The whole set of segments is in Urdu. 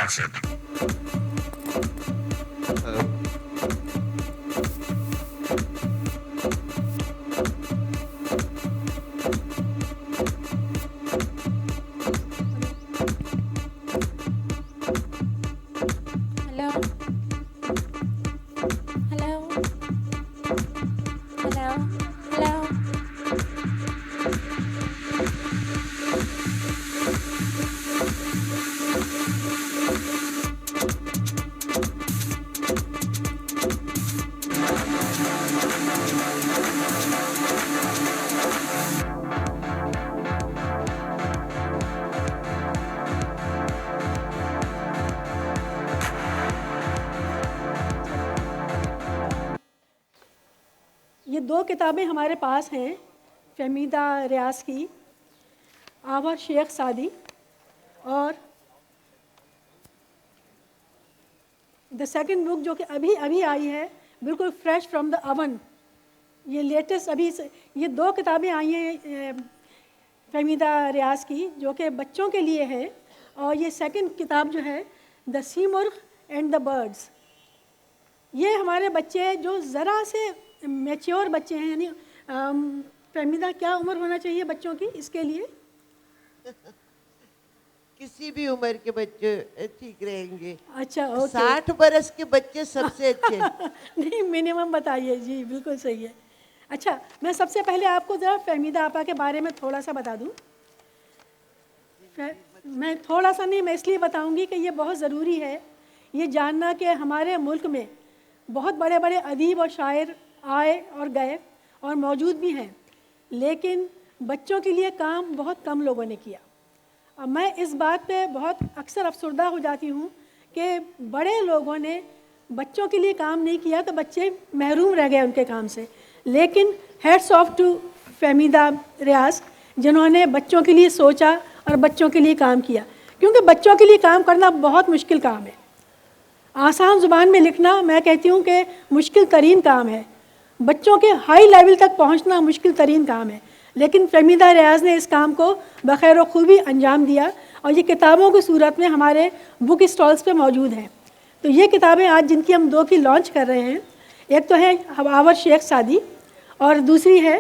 Hello, hello, hello, hello. یہ دو کتابیں ہمارے پاس ہیں فہمیدہ ریاض کی، آور شیخ سعدی، اور دا سیکنڈ بک جو کہ ابھی آئی ہے، بالکل فریش فرام دا اوون، یہ لیٹسٹ یہ دو کتابیں آئی ہیں فہمیدہ ریاض کی جو کہ بچوں کے لیے ہے، اور یہ سیکنڈ کتاب جو ہے دا سی مرغ اینڈ دا برڈز، یہ ہمارے بچے جو ذرا سے میچیور بچے ہیں، یعنی فہمیدہ کیا عمر ہونا چاہیے بچوں کی اس کے لیے؟ کسی بھی عمر کے بچے ٹھیک رہیں گے. اچھا، اوکے. 60 برس کے بچے سب سے اچھے. نہیں، منیمم بتائیے. جی بالکل صحیح ہے. اچھا، میں سب سے پہلے آپ کو ذرا فہمیدہ آپا کے بارے میں تھوڑا سا بتا دوں. میں تھوڑا سا نہیں، میں اس لیے بتاؤں گی کہ یہ بہت ضروری ہے یہ جاننا کہ ہمارے ملک میں بہت بڑے بڑے ادیب اور شاعر آئے اور گئے اور موجود بھی ہیں، لیکن بچوں کے لیے کام بہت کم لوگوں نے کیا. اور میں اس بات پہ بہت اکثر افسردہ ہو جاتی ہوں کہ بڑے لوگوں نے بچوں کے لیے کام نہیں کیا تو بچے محروم رہ گئے ان کے کام سے. لیکن ہیڈس آف ٹو فہمیدہ ریاض جنہوں نے بچوں کے لیے سوچا اور بچوں کے لیے کام کیا، کیونکہ بچوں کے لیے کام کرنا بہت مشکل کام ہے. آسان زبان میں لکھنا میں کہتی ہوں کہ مشکل ترین کام ہے، بچوں کے ہائی لیول تک پہنچنا مشکل ترین کام ہے، لیکن فہمیدہ ریاض نے اس کام کو بخیر و خوبی انجام دیا، اور یہ کتابوں کی صورت میں ہمارے بک اسٹالز پہ موجود ہیں. تو یہ کتابیں آج جن کی ہم دو کی لانچ کر رہے ہیں، ایک تو ہے آور شیخ سعدی اور دوسری ہے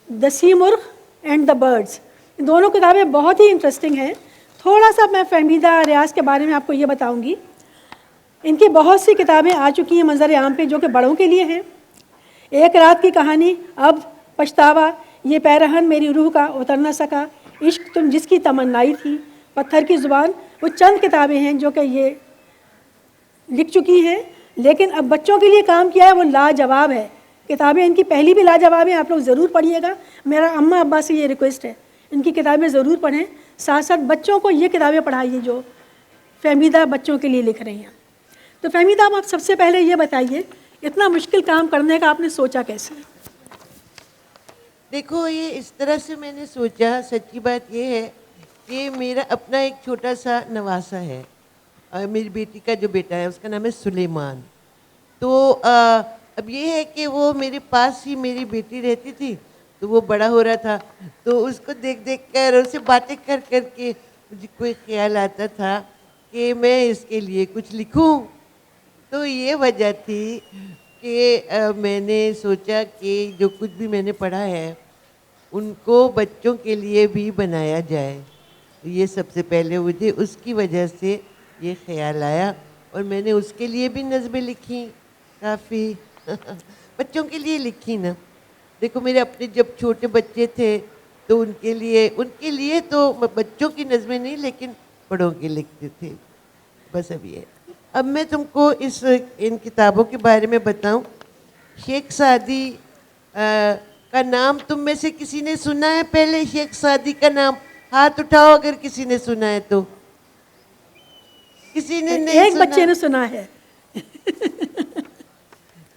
دا سی مرغ اینڈ دا برڈز. دونوں کتابیں بہت ہی انٹرسٹنگ ہیں. تھوڑا سا میں فہمیدہ ریاض کے بارے میں آپ کو یہ بتاؤں گی. ان کی بہت سی کتابیں آ چکی ہیں منظر عام پہ جو کہ بڑوں کے لیے ہیں. ایک رات کی کہانی، اب پچھتاوا، یہ پیرہن میری روح کا اتر نہ سکا، عشق تم جس کی تمنائی تھی، پتھر کی زبان، وہ چند کتابیں ہیں جو کہ یہ لکھ چکی ہیں. لیکن اب بچوں کے لیے کام کیا ہے وہ لاجواب ہے. کتابیں ان کی پہلی بھی لاجواب ہیں، آپ لوگ ضرور پڑھیے گا. میرا اماں ابا سے یہ ریکویسٹ ہے ان کی کتابیں ضرور پڑھیں، ساتھ ساتھ بچوں کو یہ کتابیں پڑھائیے جو فہمیدہ بچوں کے لیے لکھ رہی ہیں. تو فہمیدہ آپ سب سے پہلے یہ بتائیے اتنا مشکل کام کرنے کا آپ نے سوچا کیسے؟ دیکھو، یہ اس طرح سے میں نے سوچا، سچی بات یہ ہے کہ میرا اپنا ایک چھوٹا سا نواسا ہے، میری بیٹی کا جو بیٹا ہے اس کا نام ہے سلیمان. تو اب یہ ہے کہ وہ میرے پاس ہی میری بیٹی رہتی تھی، تو وہ بڑا ہو رہا تھا، تو اس کو دیکھ دیکھ کر اسے باتیں کر کر کے مجھے کوئی خیال آتا تھا کہ میں اس کے لیے کچھ لکھوں. تو یہ وجہ تھی کہ میں نے سوچا کہ جو کچھ بھی میں نے پڑھا ہے ان کو بچوں کے لیے بھی بنایا جائے. یہ سب سے پہلے مجھے اس کی وجہ سے یہ خیال آیا، اور میں نے اس کے لیے بھی نظمیں لکھی، کافی بچوں کے لیے لکھی نا. دیکھو، میرے اپنے جب چھوٹے بچے تھے تو ان کے لیے تو بچوں کی نظمیں نہیں لیکن بڑوں کے لکھتے تھے. بس اب یہ اب میں تم کو ان کتابوں کے بارے میں بتاؤں. شیخ سعدی کا نام تم میں سے کسی نے سنا ہے پہلے؟ شیخ سعدی کا نام ہاتھ اٹھاؤ اگر کسی نے سنا ہے تو. کسی نے نہیں ایک سنا؟ بچے نے سنا ہے.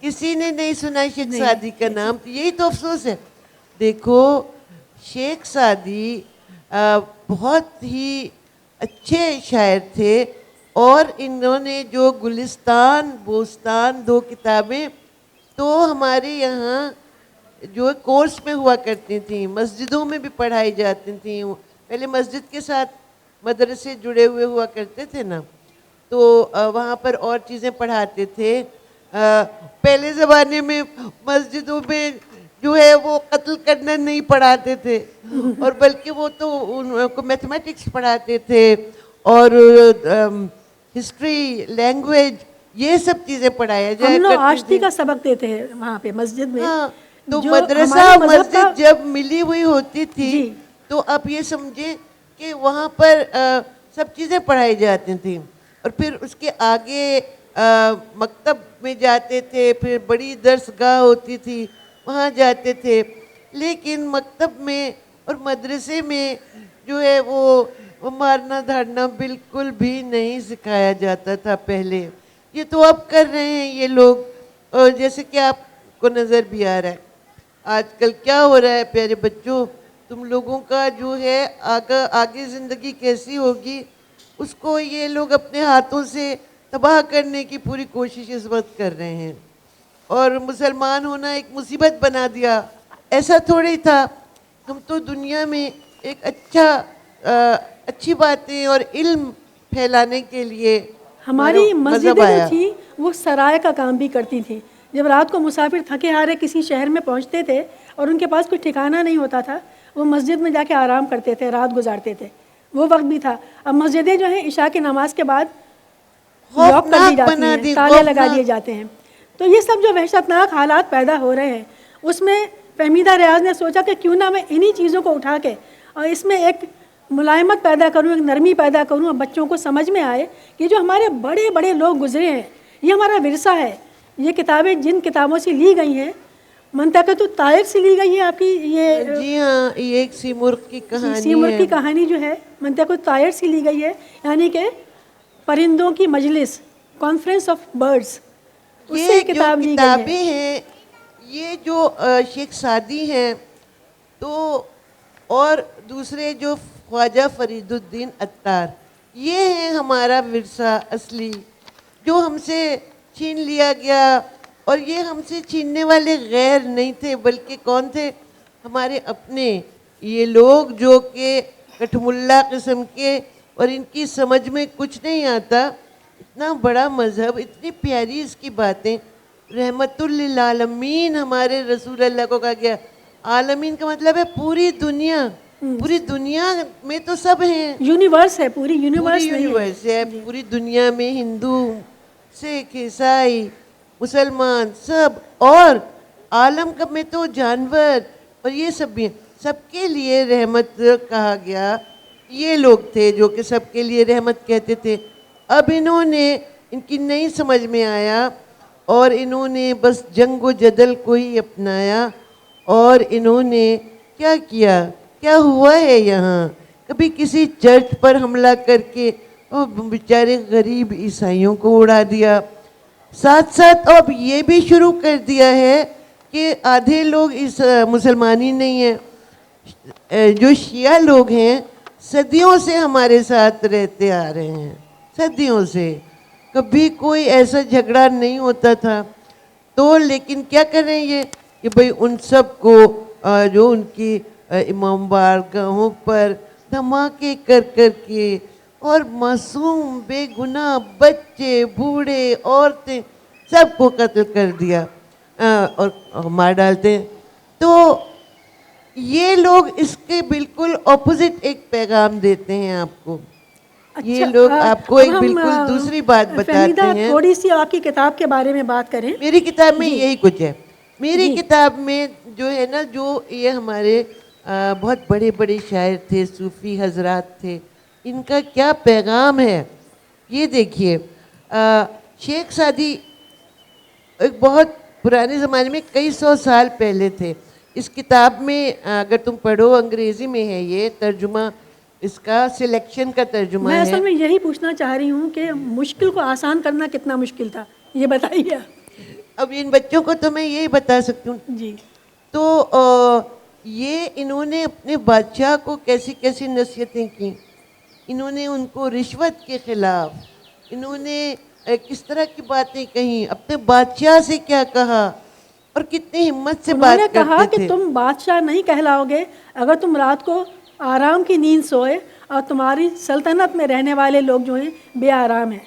کسی نے نہیں سنا شیخ سعدی کا نام؟ تو یہی تو افسوس ہے. دیکھو، شیخ سعدی بہت ہی اچھے شاعر تھے، اور انہوں نے جو گلستان بوستان دو کتابیں تو ہمارے یہاں جو کورس میں ہوا کرتی تھیں، مسجدوں میں بھی پڑھائی جاتی تھیں. پہلے مسجد کے ساتھ مدرسے جڑے ہوئے ہوا کرتے تھے نا، تو وہاں پر اور چیزیں پڑھاتے تھے. پہلے زمانے میں مسجدوں میں جو ہے وہ قتل کرنا نہیں پڑھاتے تھے, اور بلکہ وہ تو ان کو میتھمیٹکس پڑھاتے تھے اور ہسٹری, لینگویج, یہ سب چیزیں پڑھایا جایا ہم لوگ کرتی آشتی تھی. کا سبق دیتے ہیں وہاں پہ مسجد میں. ہاں, تو جو مدرسہ ہمارے مذہب مسجد کا- جب ملی ہوئی ہوتی تھی جی. تو آپ یہ سمجھیں کہ وہاں پر سب چیزیں پڑھائی جاتی تھیں, اور پھر اس کے آگے مکتب میں جاتے تھے, پھر بڑی درس گاہ ہوتی تھی وہاں جاتے تھے. لیکن مکتب میں اور مدرسے میں جو ہے وہ مارنا دھاڑنا بالکل بھی نہیں سکھایا جاتا تھا پہلے. یہ تو اب کر رہے ہیں یہ لوگ, جیسے کہ آپ کو نظر بھی آ رہا ہے آج کل کیا ہو رہا ہے. پیارے بچوں, تم لوگوں کا جو ہے آگے زندگی کیسی ہوگی اس کو یہ لوگ اپنے ہاتھوں سے تباہ کرنے کی پوری کوشش اس وقت کر رہے ہیں, اور مسلمان ہونا ایک مصیبت بنا دیا. ایسا تھوڑی تھا, ہم تو دنیا میں ایک اچھی باتیں اور علم پھیلانے کے لیے ہماری مذہب مسجدیں جو آیا. تھیں وہ سرائے کا کام بھی کرتی تھیں. جب رات کو مسافر تھکے ہارے کسی شہر میں پہنچتے تھے اور ان کے پاس کوئی ٹھکانہ نہیں ہوتا تھا, وہ مسجد میں جا کے آرام کرتے تھے, رات گزارتے تھے. وہ وقت بھی تھا. اب مسجدیں جو ہیں عشاء کی نماز کے بعد لاک کر دی خوفناک جاتی بنا ہیں, دی, تالے لگا دیے خوفناک. جاتے ہیں. تو یہ سب جو وحشتناک حالات پیدا ہو رہے ہیں, اس میں فہمیدہ ریاض نے سوچا کہ کیوں نہ میں انہی چیزوں کو اٹھا کے اور اس میں ایک ملائمت پیدا کروں, ایک نرمی پیدا کروں, اور بچوں کو سمجھ میں آئے کہ جو ہمارے بڑے بڑے لوگ گزرے ہیں یہ ہمارا ورثہ ہے. یہ کتابیں جن کتابوں سے لی گئی ہیں, منطقۃ الطائر سے لی گئی ہے آپ کی, یہ جی ہاں, یہ ایک سیمرغ کی کہانی سیمرغ ہے. کی کہانی جو ہے منطقۃ الطائر سے لی گئی ہے, یعنی کہ پرندوں کی مجلس, کانفرنس آف برڈز, اس سے یہ یہ جو کتاب لی گئی کتابیں ہے. ہیں, یہ جو شیخ سعدی ہیں تو اور دوسرے جو خواجہ فرید الدین عطار, یہ ہیں ہمارا ورثہ اصلی جو ہم سے چھین لیا گیا. اور یہ ہم سے چھیننے والے غیر نہیں تھے بلکہ کون تھے, ہمارے اپنے. یہ لوگ جو کہ کٹھملا قسم کے, اور ان کی سمجھ میں کچھ نہیں آتا. اتنا بڑا مذہب, اتنی پیاری اس کی باتیں. رحمت للعالمین ہمارے رسول اللہ کو کہا گیا. عالمین کا مطلب ہے پوری دنیا, پوری دنیا میں تو سب ہیں, یونیورس ہے, پوری یونیورس پوری نہیں یونیورس ہے. پوری دنیا میں ہندو, سکھ, عیسائی, مسلمان سب, اور عالم کا میں تو جانور اور یہ سب بھی ہیں. سب کے لیے رحمت کہا گیا. یہ لوگ تھے جو کہ سب کے لیے رحمت کہتے تھے. اب انہوں نے, ان کی نہیں سمجھ میں آیا اور انہوں نے بس جنگ و جدل کو ہی اپنایا. اور انہوں نے کیا کیا, کیا ہوا ہے یہاں, کبھی کسی چرچ پر حملہ کر کے بیچارے غریب عیسائیوں کو اڑا دیا. ساتھ ساتھ اب یہ بھی شروع کر دیا ہے کہ آدھے لوگ اس مسلمان ہی نہیں ہیں, جو شیعہ لوگ ہیں صدیوں سے ہمارے ساتھ رہتے آ رہے ہیں, صدیوں سے. کبھی کوئی ایسا جھگڑا نہیں ہوتا تھا. تو لیکن کیا کریں یہ کہ بھئی ان سب کو جو ان کی امام بارگاہوں پر دھماکے کر کر کے, اور معصوم بے گناہ بچے, بوڑھے, عورتیں, سب کو قتل کر دیا اور مار ڈالتے ہیں. تو یہ لوگ اس کے بالکل اپوزٹ ایک پیغام دیتے ہیں آپ کو. یہ لوگ آپ کو ایک بالکل دوسری بات بتاتے ہیں. تھوڑی سی آپ کی کتاب کے بارے میں بات کریں. میری کتاب میں یہی کچھ ہے. میری کتاب میں جو ہے نا, جو یہ ہمارے بہت بڑے بڑے شاعر تھے, صوفی حضرات تھے, ان کا کیا پیغام ہے یہ دیکھیے. شیخ سعدی ایک بہت پرانے زمانے میں, کئی سو سال پہلے تھے. اس کتاب میں اگر تم پڑھو, انگریزی میں ہے یہ ترجمہ, اس کا سلیکشن کا ترجمہ میں ہے. اصل میں یہی پوچھنا چاہ رہی ہوں کہ مشکل کو آسان کرنا کتنا مشکل تھا, یہ بتائیے. اب ان بچوں کو تو میں یہی بتا سکتی ہوں. جی. تو یہ انہوں نے اپنے بادشاہ کو کیسی کیسی نصیحتیں کی, انہوں نے ان کو رشوت کے خلاف, انہوں نے کس طرح کی باتیں کہیں, اپنے بادشاہ سے کیا کہا, اور کتنی ہمت سے انہوں نے بات کہا کرتے کہ تھے. تم بادشاہ نہیں کہلاؤ گے اگر تم رات کو آرام کی نیند سوئے, اور تمہاری سلطنت میں رہنے والے لوگ جو ہیں بے آرام ہیں.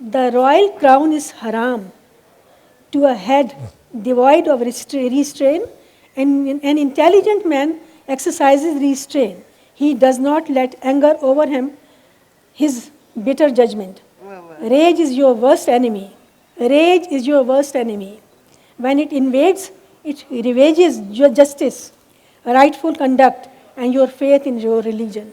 The royal crown is haram to a head devoid of restraint, and an intelligent man exercises restraint. He does not let anger over him his bitter judgment. Rage is your worst enemy. Rage is your worst enemy. When it invades, it ravages your justice, rightful conduct, and your faith in your religion.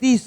30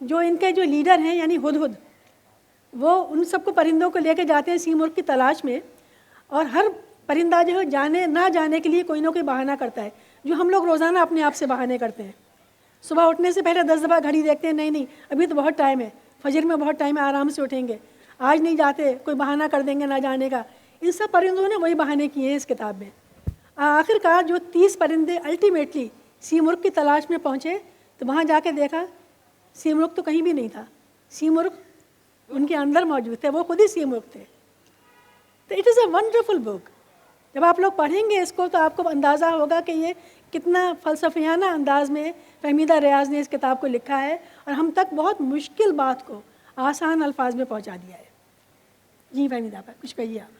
جو ان کے جو لیڈر ہیں یعنی ہدہد، وہ ان سب کو پرندوں کو لے کے جاتے ہیں سیمرغ کی تلاش میں، اور ہر پرندہ جو ہے جانے نہ جانے کے لیے کوئی نہ کوئی بہانہ کرتا ہے، جو ہم لوگ روزانہ اپنے آپ سے بہانے کرتے ہیں. صبح اٹھنے سے پہلے 10 دفعہ گھڑی دیکھتے ہیں، نہیں ابھی تو بہت ٹائم ہے، فجر میں بہت ٹائم ہے، آرام سے اٹھیں گے، آج نہیں جاتے، کوئی بہانہ کر دیں گے نہ جانے کا. ان سب پرندوں نے وہی بہانے کیے ہیں اس کتاب میں. آخر کار جو 30 پرندے الٹیمیٹلی سیمرغ کی تلاش میں پہنچے تو وہاں جا کے دیکھا سیمرغ تو کہیں بھی نہیں تھا، سیمرغ ان کے اندر موجود تھے، وہ خود ہی سیمرغ تھے. تو اٹ از اے ونڈرفل بک. جب آپ لوگ پڑھیں گے اس کو تو آپ کو اندازہ ہوگا کہ یہ کتنا فلسفیانہ انداز میں فہمیدہ ریاض نے اس کتاب کو لکھا ہے، اور ہم تک بہت مشکل بات کو آسان الفاظ میں پہنچا دیا ہے. جی فہمیدہ پر کچھ کہیے آپ.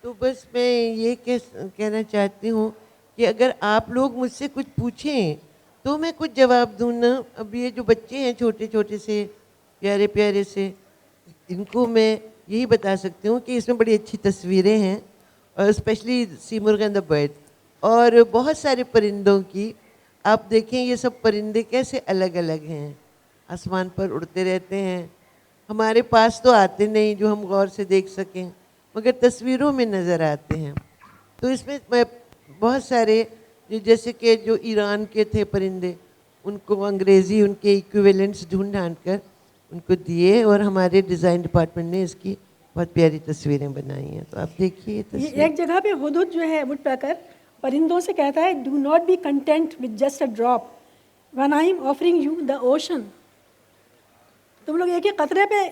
تو بس میں یہ کہنا چاہتی ہوں کہ اگر آپ لوگ مجھ سے کچھ پوچھیں تو میں کچھ جواب دوں نا. اب یہ جو بچے ہیں چھوٹے چھوٹے سے پیارے پیارے سے، ان کو میں یہی بتا سکتی ہوں کہ اس میں بڑی اچھی تصویریں ہیں، اور اسپیشلی سیمرغ اینڈ دا برڈ، اور بہت سارے پرندوں کی. آپ دیکھیں یہ سب پرندے کیسے الگ الگ ہیں، آسمان پر اڑتے رہتے ہیں. ہمارے پاس تو آتے نہیں جو ہم غور سے دیکھ سکیں، مگر تصویروں میں نظر آتے ہیں. تو اس میں بہت سارے جیسے کہ جو ایران کے تھے پرندے، ان کو انگریزی ان کے ایکویلنٹس ڈھونڈ ڈھانڈ کر ان کو دیے، اور ہمارے ڈیزائن ڈپارٹمنٹ نے اس کی بہت پیاری تصویریں بنائی ہیں. تو آپ دیکھیے یہ ایک جگہ پہ ہدہد جو ہے وڈ پیکر پرندوں سے کہتا ہے do not be content with just a drop when I am offering you the ocean. تم لوگ ایک ہی قطرے پہ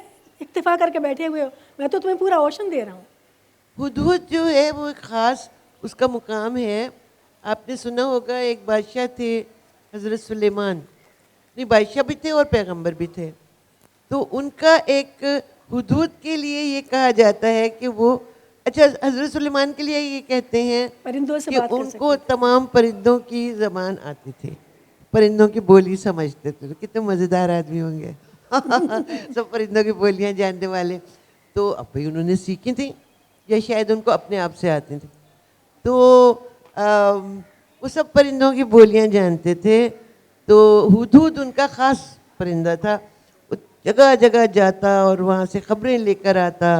اکتفا کر کے بیٹھے ہوئے ہو، میں تو تمہیں پورا اوشن دے رہا ہوں. ہدہد جو ہے وہ ایک خاص اس کا مقام ہے. آپ نے سنا ہوگا ایک بادشاہ تھے حضرت سلیمان، نہیں بادشاہ بھی تھے اور پیغمبر بھی تھے. تو ان کا ایک ہدہد کے لیے یہ کہا جاتا ہے کہ وہ، اچھا حضرت سلیمان کے لیے یہ کہتے ہیں پرندوں سے کہ بات کر ان سکتے کو تمام پرندوں کی زبان آتی تھی، پرندوں کی بولی سمجھتے تھے. تو کتنے مزیدار آدمی ہوں گے سب پرندوں کی بولیاں جاننے والے. تو اب بھائی انہوں نے سیکھی تھیں یا شاید ان کو اپنے آپ سے آتی تھیں. تو وہ سب پرندوں کی بولیاں جانتے تھے. تو ہدہد ان کا خاص پرندہ تھا. وہ جگہ جگہ جاتا اور وہاں سے خبریں لے کر آتا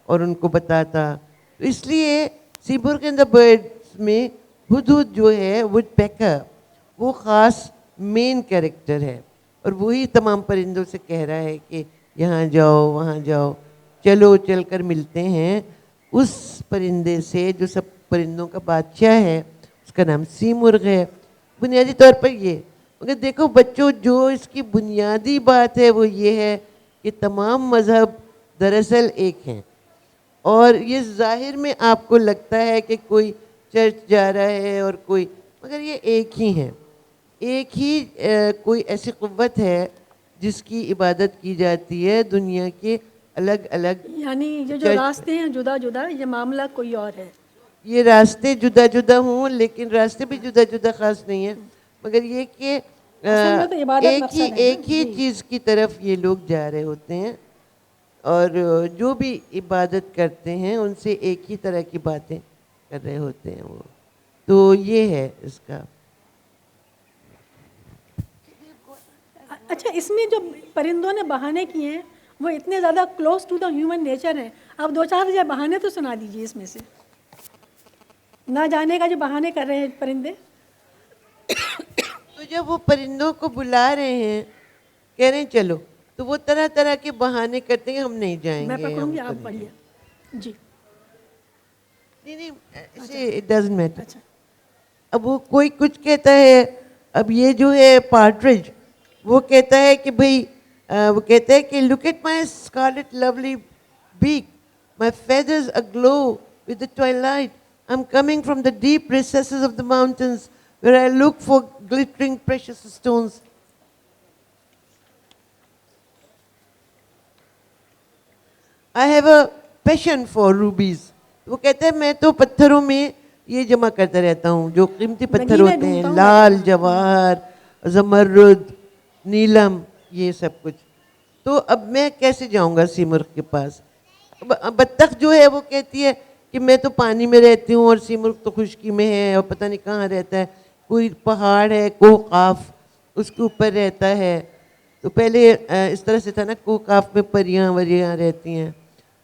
اور ان کو بتاتا. تو اس لیے سیمرغ اینڈ دا برڈز میں ہدہد جو ہے وڈ پیکر وہ خاص مین کیریکٹر ہے، اور وہی تمام پرندوں سے کہہ رہا ہے کہ یہاں جاؤ وہاں جاؤ. چلو چل کر ملتے ہیں اس پرندے سے جو سب پرندوں کا بادشاہ ہے، اس کا نام سیمرغ ہے. بنیادی طور پر یہ، مگر دیکھو بچوں، جو اس کی بنیادی بات ہے وہ یہ ہے کہ تمام مذہب دراصل ایک ہیں. اور یہ ظاہر میں آپ کو لگتا ہے کہ کوئی چرچ جا رہا ہے اور کوئی، مگر یہ ایک ہی ہیں. ایک ہی کوئی ایسی قوت ہے جس کی عبادت کی جاتی ہے دنیا کے الگ الگ. یعنی یہ جو راستے ہیں جدا جدا، یہ معاملہ کوئی اور ہے. یہ راستے جدا جدا ہوں لیکن راستے بھی جدا جدا خاص نہیں ہیں، مگر یہ کہ اصل میں تو عبادت مقصد ہے نا. ایک ہی چیز کی طرف یہ لوگ جا رہے ہوتے ہیں، اور جو بھی عبادت کرتے ہیں ان سے ایک ہی طرح کی باتیں کر رہے ہوتے ہیں وہ. تو یہ ہے اس کا. اچھا، اس میں جو پرندوں نے بہانے کیے ہیں وہ اتنے زیادہ close to the human nature ہیں. آپ 2-4 بہانے تو سنا دیجیے اس میں سے، نہ جانے کا جو بہانے کر رہے ہیں پرندے. تو جب وہ پرندوں کو بلا رہے ہیں، کہہ رہے ہیں چلو، تو وہ طرح طرح کے بہانے کرتے ہیں، ہم نہیں جائیں میں گے. پکڑوں گی، آپ پڑھیے. جی نہیں اسے اٹ ڈزنٹ میٹر. اچھا، اب وہ کوئی کچھ کہتا ہے. اب یہ جو ہے پارٹرج، وہ کہتا ہے کہ بھئی وہ کہتا ہے کہ look at my scarlet lovely beak, my feathers aglow with the twilight. I'm coming from the deep recesses of the mountains where I look for glittering precious stones. I have a passion for rubies. وہ کہتا ہے میں تو پتھروں میں یہ جمع کرتا رہتا ہوں جو قیمتی پتھر ہوتے ہیں، لال، جواہر، زمرد، نیلم، یہ سب کچھ. تو اب میں کیسے جاؤں گا سیمرغ کے پاس؟ بطخ جو ہے وہ کہتی ہے کہ میں تو پانی میں رہتی ہوں اور سیمرغ تو خشکی میں ہے اور پتہ نہیں کہاں رہتا ہے، کوئی پہاڑ ہے کوہ قاف اس کے اوپر رہتا ہے. تو پہلے اس طرح سے تھا نا، کوکاف میں پریاں وریاں رہتی ہیں.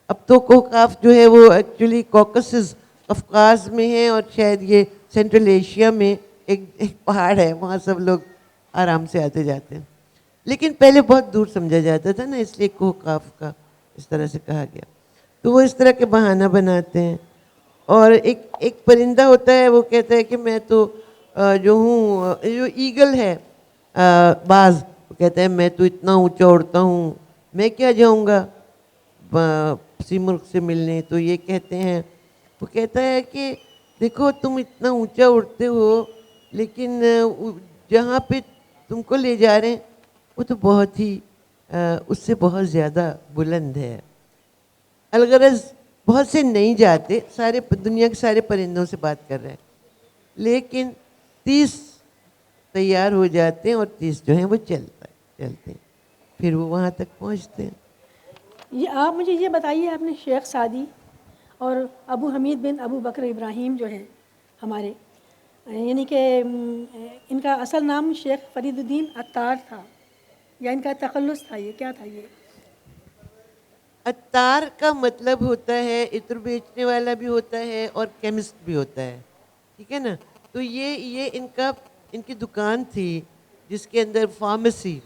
اب تو کوکاف جو ہے وہ ایکچولی کوکسز قفقاز میں ہے، اور شاید یہ سینٹرل ایشیا میں ایک پہاڑ ہے، وہاں سب لوگ آرام سے آتے جاتے ہیں. لیکن پہلے بہت دور سمجھا جاتا تھا نا، اس لیے کوکاف کا اس طرح سے کہا گیا. تو وہ اس طرح کے بہانہ بناتے ہیں. اور ایک پرندہ ہوتا ہے، وہ کہتا ہے کہ میں تو جو ہوں، جو ایگل ہے باز، وہ کہتا ہے میں تو اتنا اونچا اڑتا ہوں، میں کیا جاؤں گا سیمرغ سے ملنے. تو یہ کہتے ہیں، وہ کہتا ہے کہ دیکھو تم اتنا اونچا اڑتے ہو، لیکن جہاں پہ تم کو لے جا رہے ہیں وہ تو بہت ہی اس سے بہت زیادہ بلند ہے. الغرض بہت سے نہیں جاتے، سارے دنیا کے سارے پرندوں سے بات کر رہے ہیں، لیکن 30 تیار ہو جاتے ہیں اور 30 جو ہیں وہ چلتے ہیں، پھر وہ وہاں تک پہنچتے ہیں. یہ آپ مجھے یہ بتائیے، آپ نے شیخ سعدی اور ابو حمید بن ابو بکر ابراہیم جو ہیں ہمارے، یعنی کہ ان کا اصل نام شیخ فرید الدین عطار تھا یا ان کا تخلص تھا، یہ کیا تھا؟ یہ عطار کا مطلب ہوتا ہے عطر بیچنے والا بھی ہوتا ہے اور کیمسٹ بھی ہوتا ہے، ٹھیک ہے نا. تو یہ ان کی دکان تھی جس کے اندر فارمیسی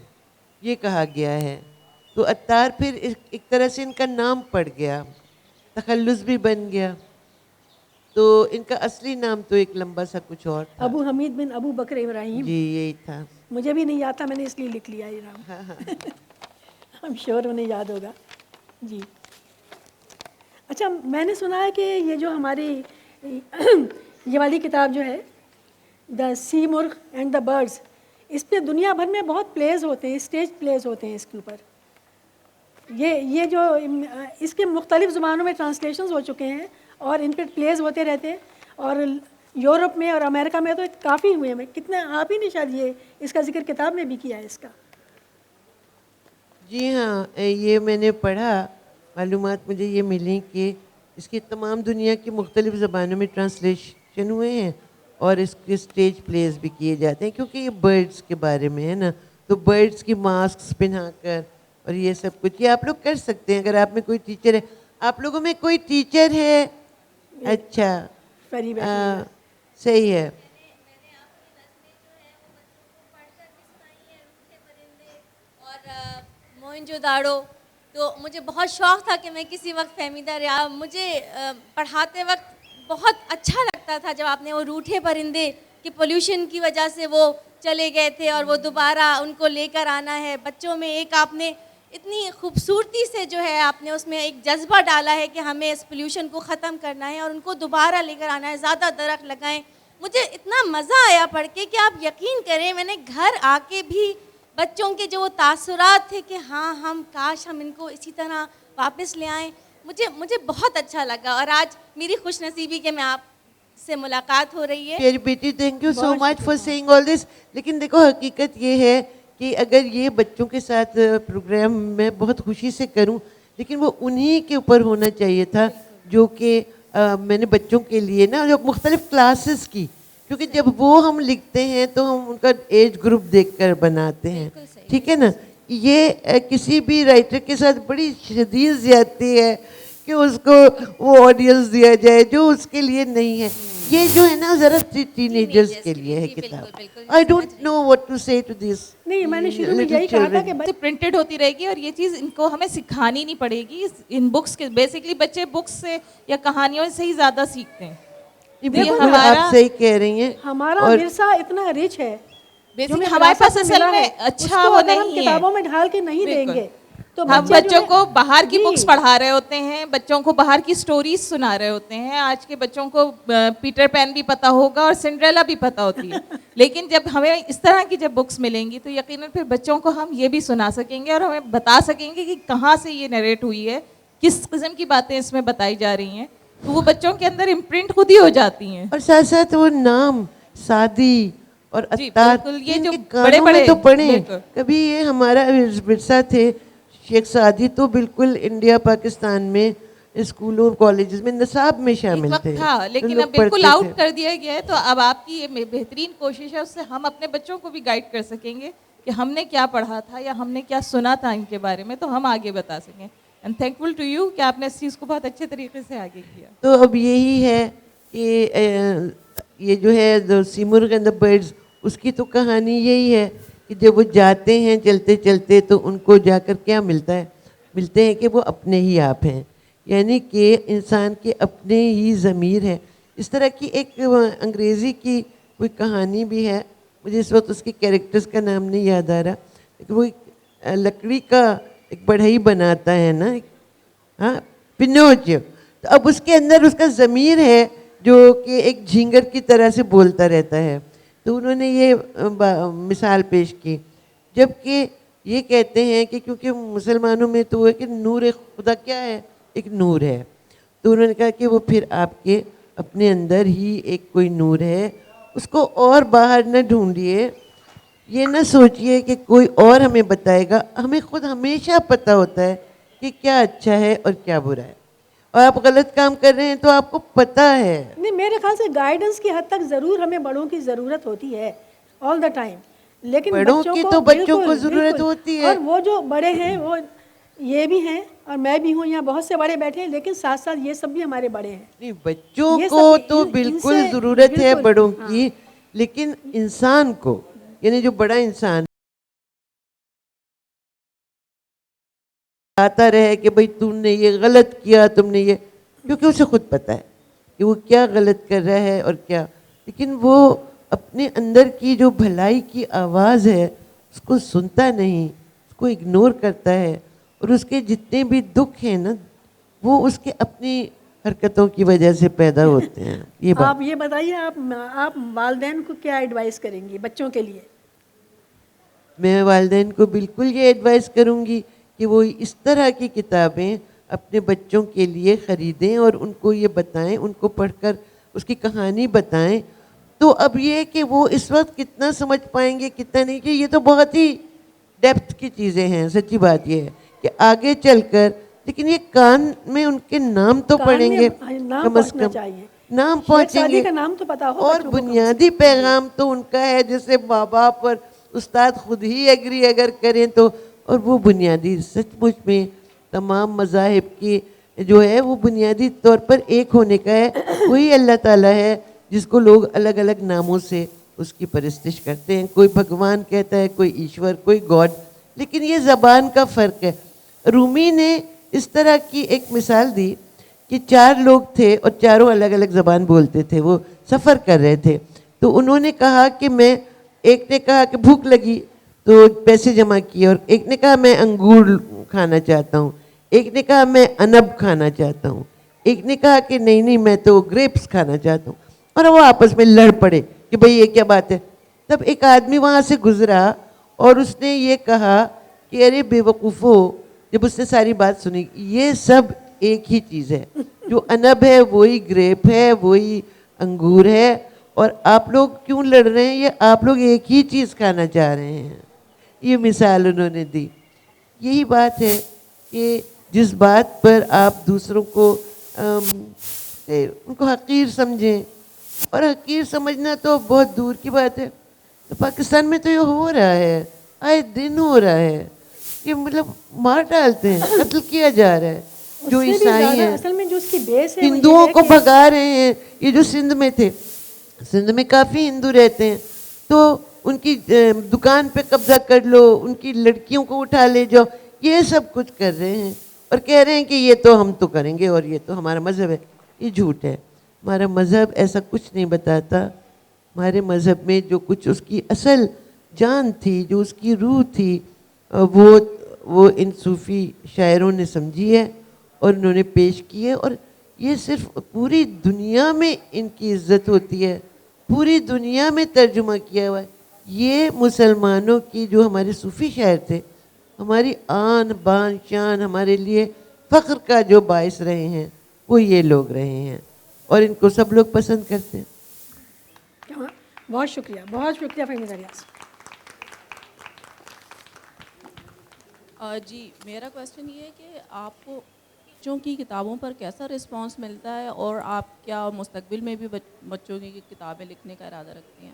یہ کہا گیا ہے. تو عطار پھر ایک طرح سے ان کا نام پڑ گیا، تخلص بھی بن گیا. تو ان کا اصلی نام تو ایک لمبا سا کچھ اور تھا. ابو حمید بن ابو بکر ابراہیم. جی یہی تھا. مجھے بھی نہیں آتا، میں نے اس لیے لکھ لیا یہ نام. ہم شور انہیں یاد ہوگا. جی اچھا، میں نے سنا ہے کہ یہ جو ہماری یہ والی کتاب جو ہے دا سی مرغ اینڈ دا برڈز، اس پہ دنیا بھر میں بہت پلیز ہوتے ہیں، اسٹیج پلیز ہوتے ہیں اس کے اوپر. یہ جو اس کے مختلف زبانوں میں ٹرانسلیشنز ہو چکے ہیں اور ان پہ پلیز ہوتے رہتے ہیں. اور یورپ میں اور امریکہ میں تو کافی ہوئے ہیں. کتنے آپ ہی نے شاید یہ اس کا ذکر کتاب میں بھی کیا ہے اس کا. جی ہاں، یہ میں نے پڑھا، معلومات مجھے یہ ملی کہ اس کی تمام دنیا کی مختلف زبانوں میں ٹرانسلیشن ہوئے ہیں اور اس کے اسٹیج پلیز بھی کیے جاتے ہیں، کیونکہ یہ برڈس کے بارے میں ہے نا. تو برڈس کی ماسکس پہنا کر اور یہ سب کچھ یہ آپ لوگ کر سکتے ہیں اگر آپ میں کوئی ٹیچر ہے. آپ لوگوں میں کوئی ٹیچر ہے؟ اچھا، صحیح ہے. موہنجو داڑو، تو مجھے بہت شوق تھا کہ میں کسی وقت فہمیدہ رہا. مجھے پڑھاتے وقت بہت اچھا لگتا تھا جب آپ نے وہ روٹھے پرندے کہ پولیوشن کی وجہ سے وہ چلے گئے تھے اور وہ دوبارہ ان کو لے کر آنا ہے. بچوں میں ایک آپ نے اتنی خوبصورتی سے جو ہے آپ نے اس میں ایک جذبہ ڈالا ہے کہ ہمیں اس پولیوشن کو ختم کرنا ہے اور ان کو دوبارہ لے کر آنا ہے، زیادہ درخت لگائیں. مجھے اتنا مزہ آیا پڑھ کے کہ آپ یقین کریں میں نے گھر آ کے بھی بچوں کے جو وہ تاثرات تھے کہ ہاں ہم کاش ہم ان کو اسی طرح واپس لے آئیں، مجھے بہت اچھا لگا. اور آج میری خوش نصیبی کہ میں آپ سے ملاقات ہو رہی ہے. پیاری بیٹی، thank you so much for seeing all this. لیکن دیکھو حقیقت یہ ہے کہ اگر یہ بچوں کے ساتھ پروگرام میں بہت خوشی سے کروں، لیکن وہ انہی کے اوپر ہونا چاہیے تھا جو کہ میں نے بچوں کے لیے نا جو مختلف کلاسز کی، کیونکہ جب وہ ہم لکھتے ہیں تو ہم ان کا ایج گروپ دیکھ کر بناتے ہیں، ٹھیک ہے نا. یہ کسی بھی رائٹر کے ساتھ بڑی شدید زیادتی ہے کہ اس کو وہ آڈینس دیا جائے جو اس کے لیے نہیں ہے. یہ جو ہے نا ذرا ٹین ایجرز کے لیے ہے کتاب. I don't know what to say to this. نہیں، میں نے شروع میں یہی کہا تھا کہ پرنٹڈ ہوتی رہے گی اور یہ چیز ان کو ہمیں سکھانی نہیں پڑے گی. ان بکس کے بیسکلی بچے بکس سے یا کہانیوں سے ہی زیادہ سیکھتے ہیں. آپ صحیح کہہ رہی ہیں. ہمارا ورثہ اتنا رچ ہے، ہمارے پاس اصل میں اچھا وہ نہیں ہے، کتابوں میں ڈھال کے نہیں دیں گے. تو ہم بچوں کو باہر کی بکس پڑھا رہے ہوتے ہیں، بچوں کو باہر کی سٹوریز سنا رہے ہوتے ہیں. آج کے بچوں کو پیٹر پین بھی پتہ ہوگا اور سنڈریلا بھی پتہ ہوتی ہے، لیکن جب ہمیں اس طرح کی جب بکس ملیں گی تو یقیناً پھر بچوں کو ہم یہ بھی سنا سکیں گے اور ہمیں بتا سکیں گے کہ کہاں سے یہ نریٹ ہوئی ہے، کس قسم کی باتیں اس میں بتائی جا رہی ہیں. تو وہ بچوں کے اندر امپرنٹ خود ہی ہو جاتی ہیں. اور ساتھ ساتھ وہ نام سعدی اور عطار، یہ جو بڑے بڑے تو پڑھیں. کبھی یہ ہمارا ورثہ تھے شیخ سعدی، تو بالکل انڈیا پاکستان میں اسکولوں کالجز میں نصاب میں شامل تھے تھا، لیکن اب بالکل آؤٹ کر دیا گیا ہے. تو اب آپ کی یہ بہترین کوشش ہے، اس سے ہم اپنے بچوں کو بھی گائیڈ کر سکیں گے کہ ہم نے کیا پڑھا تھا یا ہم نے کیا سنا تھا ان کے بارے میں, تو ہم آگے بتا سکیں. اینڈ تھینکفل ٹو یو کہ آپ نے اس چیز کو بہت اچھے طریقے سے آگے کیا. تو اب یہی ہے کہ یہ جو ہے سیمرغ اینڈ دا برڈز, اس کی تو کہانی یہی ہے کہ جب وہ جاتے ہیں چلتے چلتے تو ان کو جا کر کیا ملتا ہے, ملتے ہیں کہ وہ اپنے ہی آپ ہیں, یعنی کہ انسان کے اپنے ہی ضمیر ہے. اس طرح کی ایک انگریزی کی کوئی کہانی بھی ہے, مجھے اس وقت اس کے کیریکٹرز کا نام نہیں یاد آ رہا, لیکن وہ لکڑی کا ایک بڑھئی بناتا ہے نا, ہاں, پنوچیو. تو اب اس کے اندر اس کا ضمیر ہے جو کہ ایک جھینگر کی طرح سے بولتا رہتا ہے. تو انہوں نے یہ مثال پیش کی, جبکہ یہ کہتے ہیں کہ کیونکہ مسلمانوں میں تو ہے کہ نور خدا کیا ہے, ایک نور ہے. تو انہوں نے کہا کہ وہ پھر آپ کے اپنے اندر ہی ایک کوئی نور ہے, اس کو اور باہر نہ ڈھونڈیے, یہ نہ سوچئے کہ کوئی اور ہمیں بتائے گا, ہمیں خود ہمیشہ پتہ ہوتا ہے کہ کیا اچھا ہے اور کیا برا ہے. اور آپ غلط کام کر رہے ہیں تو آپ کو پتہ ہے. نہیں, میرے خیال سے گائیڈنس کی حد تک ضرور ہمیں بڑوں کی ضرورت ہوتی ہے آل دا ٹائم, لیکن بڑوں کی تو بچوں کو ضرورت ہوتی ہے. اور وہ جو بڑے ہیں وہ یہ بھی ہیں, اور میں بھی ہوں, یہاں بہت سے بڑے بیٹھے ہیں, لیکن ساتھ ساتھ یہ سب بھی ہمارے بڑے ہیں. نہیں, بچوں یہ کو سب تو ان بالکل سے ضرورت ہے بالکل, بڑوں ہاں. کی, لیکن انسان کو, یعنی جو بڑا انسان آتا رہے کہ بھئی تم نے یہ غلط کیا, تم نے یہ, کیونکہ اسے خود پتہ ہے کہ وہ کیا غلط کر رہا ہے اور کیا, لیکن وہ اپنے اندر کی جو بھلائی کی آواز ہے اس کو سنتا نہیں, اس کو اگنور کرتا ہے, اور اس کے جتنے بھی دکھ ہیں نا وہ اس کے اپنی حرکتوں کی وجہ سے پیدا ہوتے ہیں. یہ بات. آپ یہ بتائیے, آپ والدین کو کیا ایڈوائز کریں گی بچوں کے لیے؟ میں والدین کو بالکل یہ ایڈوائز کروں گی کہ وہ اس طرح کی کتابیں اپنے بچوں کے لیے خریدیں اور ان کو یہ بتائیں, ان کو پڑھ کر اس کی کہانی بتائیں. تو اب یہ کہ وہ اس وقت کتنا سمجھ پائیں گے کتنا نہیں, کہ یہ تو بہت ہی ڈیپتھ کی چیزیں ہیں. سچی بات یہ ہے کہ آگے چل کر, لیکن یہ کان میں ان کے نام تو پڑھیں گے نام کم از پہنچنا کم, چاہیے, نام شیخ پہنچیں سعدی گے. کا نام تو پتا ہو اور بچوں کو کم سے بنیادی کم. پیغام تو ان کا ہے, جیسے ماں باپ اور استاد خود ہی ایگری اگر کریں تو, اور وہ بنیادی سچ مچ میں تمام مذاہب کی جو ہے وہ بنیادی طور پر ایک ہونے کا ہے. وہی اللہ تعالیٰ ہے جس کو لوگ الگ الگ ناموں سے اس کی پرستش کرتے ہیں. کوئی بھگوان کہتا ہے, کوئی ایشور, کوئی گاڈ, لیکن یہ زبان کا فرق ہے. رومی نے اس طرح کی ایک مثال دی کہ 4 لوگ تھے اور چاروں الگ الگ زبان بولتے تھے, وہ سفر کر رہے تھے. تو انہوں نے کہا کہ ایک نے کہا کہ بھوک لگی تو پیسے جمع کیے, اور ایک نے کہا میں انگور کھانا چاہتا ہوں, ایک نے کہا میں انب کھانا چاہتا ہوں, ایک نے کہا کہ نہیں میں تو گریپس کھانا چاہتا ہوں. اور وہ آپس میں لڑ پڑے کہ بھئی یہ کیا بات ہے. تب ایک آدمی وہاں سے گزرا اور اس نے یہ کہا کہ ارے بے وقوفو, جب اس نے ساری بات سنی, یہ سب ایک ہی چیز ہے, جو انب ہے وہی گریپ ہے, وہی انگور ہے, اور آپ لوگ کیوں لڑ رہے ہیں, یہ آپ لوگ ایک ہی چیز کھانا چاہ رہے ہیں. یہ مثال انہوں نے دی. یہی بات ہے کہ جس بات پر آپ دوسروں کو ان کو حقیر سمجھیں, اور حقیر سمجھنا تو بہت دور کی بات ہے. تو پاکستان میں تو یہ ہو رہا ہے, آئے دن ہو رہا ہے, یہ مطلب مار ڈالتے ہیں, قتل کیا جا رہا ہے جو اس سے بھی عیسائی زیادہ ہیں. اصل میں جو اس کی بیس ہے وہ یہ ہندوؤں ہے کو کہ بھگا رہے ہیں. یہ جو سندھ میں تھے, سندھ میں کافی ہندو رہتے ہیں, تو ان کی دکان پہ قبضہ کر لو, ان کی لڑکیوں کو اٹھا لے جاؤ, یہ سب کچھ کر رہے ہیں, اور کہہ رہے ہیں کہ یہ تو ہم تو کریں گے اور یہ تو ہمارا مذہب ہے. یہ جھوٹ ہے. ہمارا مذہب ایسا کچھ نہیں بتاتا. ہمارے مذہب میں جو کچھ اس کی اصل جان تھی, جو اس کی روح تھی, وہ ان صوفی شاعروں نے سمجھی ہے اور انہوں نے پیش کی ہے. اور یہ صرف پوری دنیا میں ان کی عزت ہوتی ہے, پوری دنیا میں ترجمہ کیا ہوا ہے. یہ مسلمانوں کی جو ہمارے صوفی شاعر تھے, ہماری آن بان شان, ہمارے لیے فخر کا جو باعث رہے ہیں, وہ یہ لوگ رہے ہیں, اور ان کو سب لوگ پسند کرتے ہیں. بہت شکریہ, بہت شکریہ فہمیدہ ریاض. جی میرا کویسچن یہ ہے کہ آپ کو بچوں کی کتابوں پر کیسا رسپانس ملتا ہے, اور آپ کیا مستقبل میں بھی بچوں کی کتابیں لکھنے کا ارادہ رکھتی ہیں؟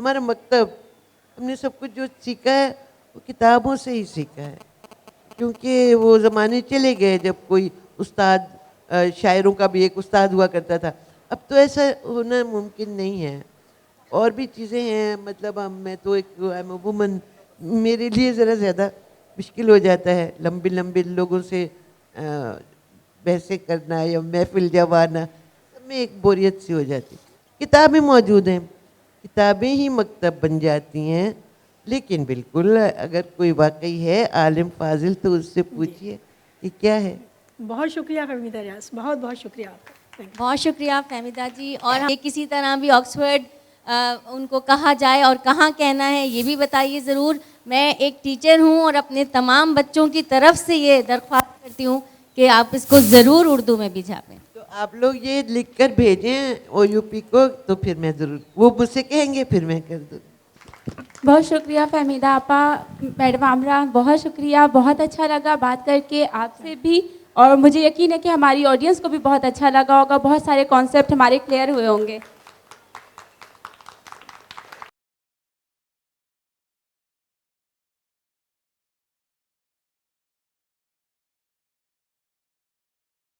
ہمارا مکتب ہم نے سب کچھ جو سیکھا ہے وہ کتابوں سے ہی سیکھا ہے، کیونکہ وہ زمانے چلے گئے جب کوئی استاد شاعروں کا بھی ایک استاد ہوا کرتا تھا. اب تو ایسا ہونا ممکن نہیں ہے. اور بھی چیزیں ہیں، مطلب میں تو ایک وومن، میرے لیے ذرا زیادہ مشکل ہو جاتا ہے لمبے لوگوں سے بحثیں کرنا یا محفل جوانا، سب میں ایک بوریت سی ہو جاتی. کتابیں موجود ہیں، کتابیں ہی مکتب بن جاتی ہیں. لیکن بالکل اگر کوئی واقعی ہے عالم فاضل تو اس سے پوچھیے یہ کیا ہے. بہت شکریہ فہمیدہ ریاض، بہت بہت شکریہ آپ کا. بہت شکریہ فہمیدہ جی. اور کسی طرح بھی آکسفورڈ ان کو کہا جائے اور کہاں کہنا ہے یہ بھی بتائیے ضرور. میں ایک ٹیچر ہوں اور اپنے تمام بچوں کی طرف سے یہ درخواست کرتی ہوں کہ آپ اس کو ضرور اردو میں بھی چھاپیں. تو آپ لوگ یہ لکھ کر بھیجیں او یو پی کو، تو پھر میں ضرور، وہ مجھ سے کہیں گے پھر میں کر دوں. بہت شکریہ فہمیدہ آپا. میڈم عامرہ بہت شکریہ، بہت اچھا لگا بات کر کے آپ سے بھی، اور مجھے یقین ہے کہ ہماری آڈینس کو بھی بہت اچھا لگا ہوگا. بہت سارے کانسیپٹ ہمارے کلیئر ہوئے ہوں گے.